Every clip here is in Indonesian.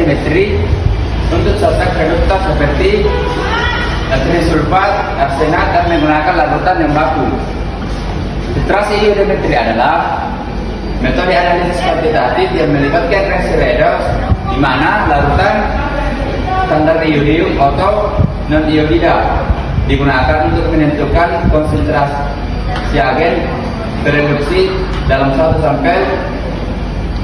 iodometri untuk sosok reduktor seperti trisulfat, arsenat, dan menggunakan larutan yang baku. Titrasi iodometri adalah metode analisis kuantitatif yang melibatkan reaksi redoks di mana larutan standar iodium atau non-iodida digunakan untuk menentukan konsentrasi agen bereduksi dalam suatu sampel.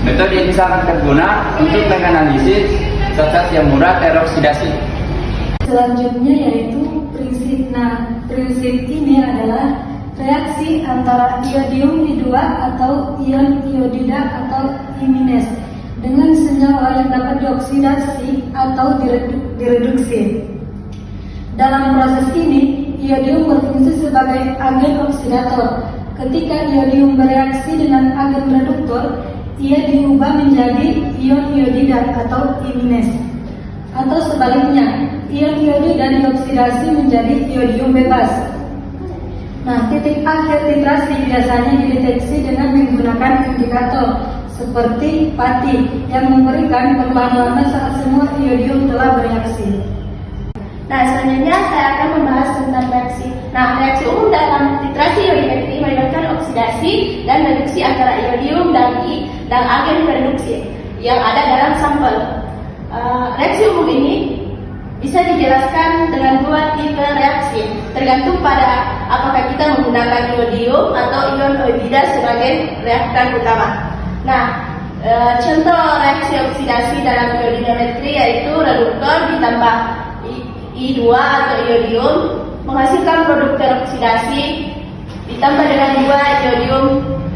Metode ini sangat berguna untuk menganalisis zat-zat yang mudah teroksidasi. Selanjutnya yaitu prinsip. Prinsip ini adalah reaksi antara iodium di2 atau ion iodida atau imines dengan senyawa yang dapat dioksidasi atau direduksi. Dalam proses ini, iodium berfungsi sebagai agen oksidator. Ketika iodium bereaksi dengan agen reduktor, ia diubah menjadi ion iodida atau imines. Atau sebaliknya, ion iodida dioksidasi menjadi iodium bebas. Nah, titik akhir titrasi biasanya dideteksi dengan menggunakan indikator seperti pati yang memberikan perubahan warna saat semua iodium telah bereaksi. Nah, selanjutnya saya akan membahas tentang reaksi. Nah, reaksi umum dalam titrasi iodometri melibatkan oksidasi dan reduksi antara iodium dan agen reduksi yang ada dalam sampel. Reaksi umum ini bisa dijelaskan dengan dua tipe reaksi, tergantung pada apakah kita menggunakan iodium atau ion iodida sebagai reaktan utama. Nah, contoh reaksi oksidasi dalam iodometri yaitu reduktor ditambah I2 atau iodium menghasilkan produk teroksidasi ditambah dengan 2 iodium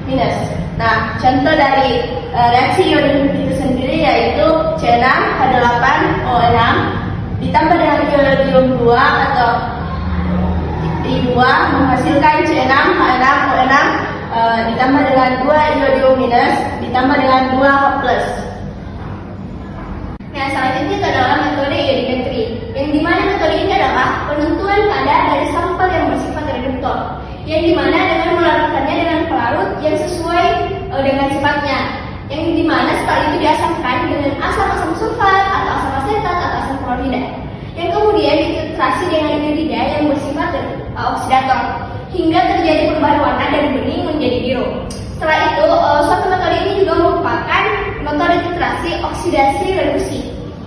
minus. Nah, contoh dari reaksi iodium itu sendiri yaitu C6H8O6 ditambah dengan iodium 2 atau I2 menghasilkan C6H6O6 ditambah dengan 2 iodium minus ditambah dengan 2 plus. Nah, selanjutnya adalah metode iodometri, yang dimana metode ini adalah penentuan kadar dari sampel yang bersifat reduktor, yang dimana dengan melarutkannya dengan pelarut yang sesuai dengan sifatnya, yang dimana sekali itu diasamkan dengan asam sulfat atau asam asetat atau asam klorida, yang kemudian dititrasi dengan iodida yang bersifat oksidator hingga terjadi perubahan warna dari bening menjadi biru. Setelah itu, suatu metode ini juga merupakan metode titrasi oksidasi reduksi,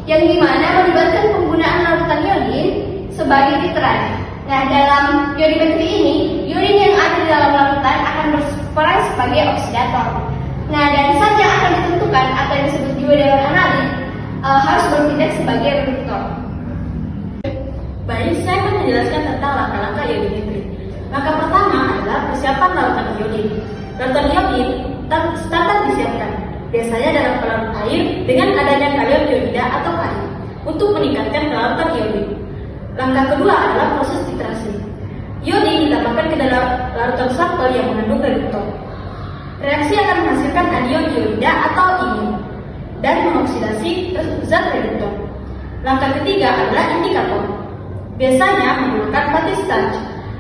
yang dimana melibatkan penggunaan larutan iodin sebagai titran. Nah, dalam iodometri ini, iodin yang ada di dalam larutan akan berperan sebagai oksidator. Nah, dan zat yang akan ditentukan atau yang disebut juga dengan analit harus bertindak sebagai reduktor. Baik, saya akan menjelaskan tentang langkah-langkah iodometri. Langkah pertama adalah persiapan larutan iodin. Larutan iodin standar disiapkan, biasanya dalam pelarut air dengan adanya kalium iodida atau Kali, untuk meningkatkan kelarutan iodin. Langkah kedua adalah proses titrasi. Iodin ditambahkan ke dalam larutan sampel yang mengandung reduktor. Reaksi akan menghasilkan anion iodida atau inion dan mengoksidasi zat reduktor. Langkah ketiga adalah indikator. Biasanya menggunakan pati starch.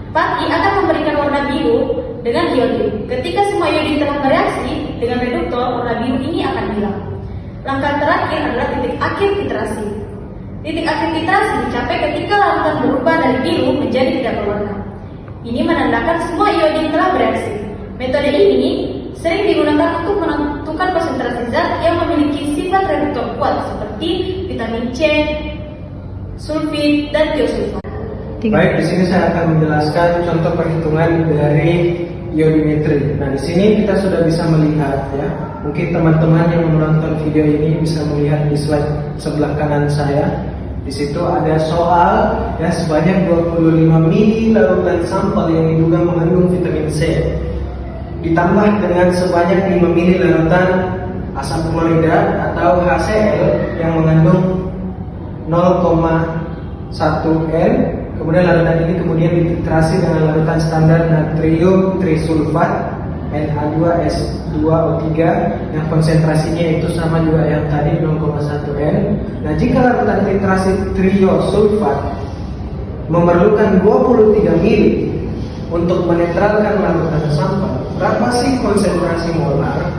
Pati akan memberikan warna biru dengan iodin. Ketika semua iodin telah bereaksi dengan reduktor, warna biru ini akan hilang. Langkah terakhir adalah titik akhir titrasi. Titik akhir titrasi dicapai ketika larutan berubah dari biru menjadi tidak berwarna. Ini menandakan semua iodin telah bereaksi. Metode ini sering digunakan untuk menentukan konsentrasi zat yang memiliki sifat reduktor kuat seperti vitamin C, sulfit, dan tiosulfat. Baik, di sini saya akan menjelaskan contoh perhitungan dari iodometri. Nah, di sini kita sudah bisa melihat ya. Mungkin teman-teman yang menonton video ini bisa melihat di slide sebelah kanan saya. Di situ ada soal ya sebanyak 25 mili larutan sampel yang diduga mengandung vitamin C. Ditambah dengan sebanyak 5 mili larutan asam klorida atau HCl yang mengandung 0,1 N. Kemudian larutan ini kemudian dititrasi dengan larutan standar natrium trisulfat Na2S2O3 yang konsentrasinya itu sama juga yang tadi 0,1 N. Nah, jika larutan titrasi triosulfat memerlukan 23 mili untuk menetralkan larutan sampel, berapa sih konsentrasi molar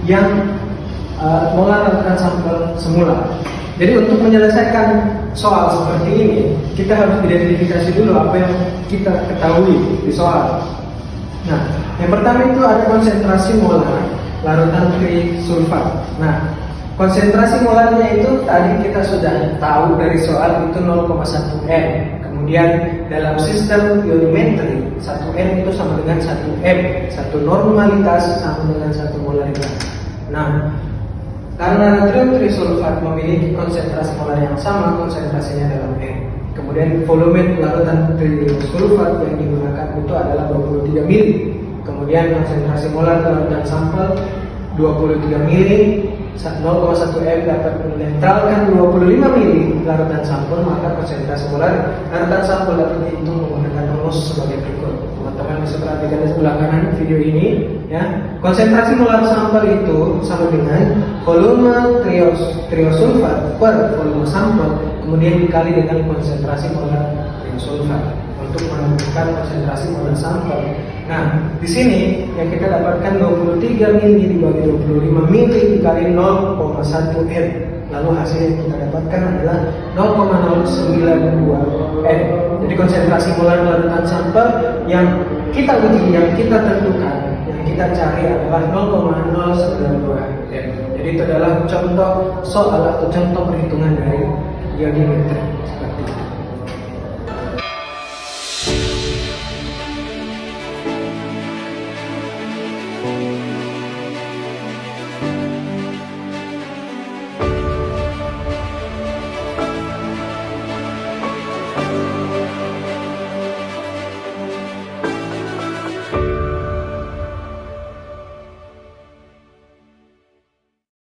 yang molar larutan sampel semula. Jadi untuk menyelesaikan soal seperti ini, kita harus identifikasi dulu apa yang kita ketahui di soal. Nah, yang pertama itu ada konsentrasi molar larutan trisulfat. Nah, konsentrasi molarnya itu tadi kita sudah tahu dari soal itu 0,1 m. Kemudian dalam sistem ionometri 1 m itu sama dengan 1 m, satu normalitas sama dengan 1 molaritas. Nah, karena natrium trisulfat memiliki konsentrasi molar yang sama, konsentrasinya dalam m. Kemudian volume larutan trisulfat yang digunakan itu adalah 23 mili. Kemudian konsentrasi molar larutan sampel 23 mili, 0,1 m dapat menetralkan 25 mili larutan sampel, maka konsentrasi molar larutan sampel dapat dihitung menggunakan rumus sebagai berikut. Teman-teman bisa perhatikan di sebelah kanan video ini, ya. Konsentrasi molar sampel itu sama dengan volume triosulfat per volume sampel kemudian dikali dengan konsentrasi molar triosulfat untuk menentukan konsentrasi molar sampel. Nah, di sini yang kita dapatkan 23 mili dibagi 25 mili dikali 0,1 m. Lalu hasil yang kita dapatkan adalah 0,092 m. Jadi konsentrasi molar larutan sampel yang kita uji, yang kita tentukan, yang kita cari adalah 0,092 m. Jadi itu adalah contoh soal atau contoh perhitungan dari ionometri.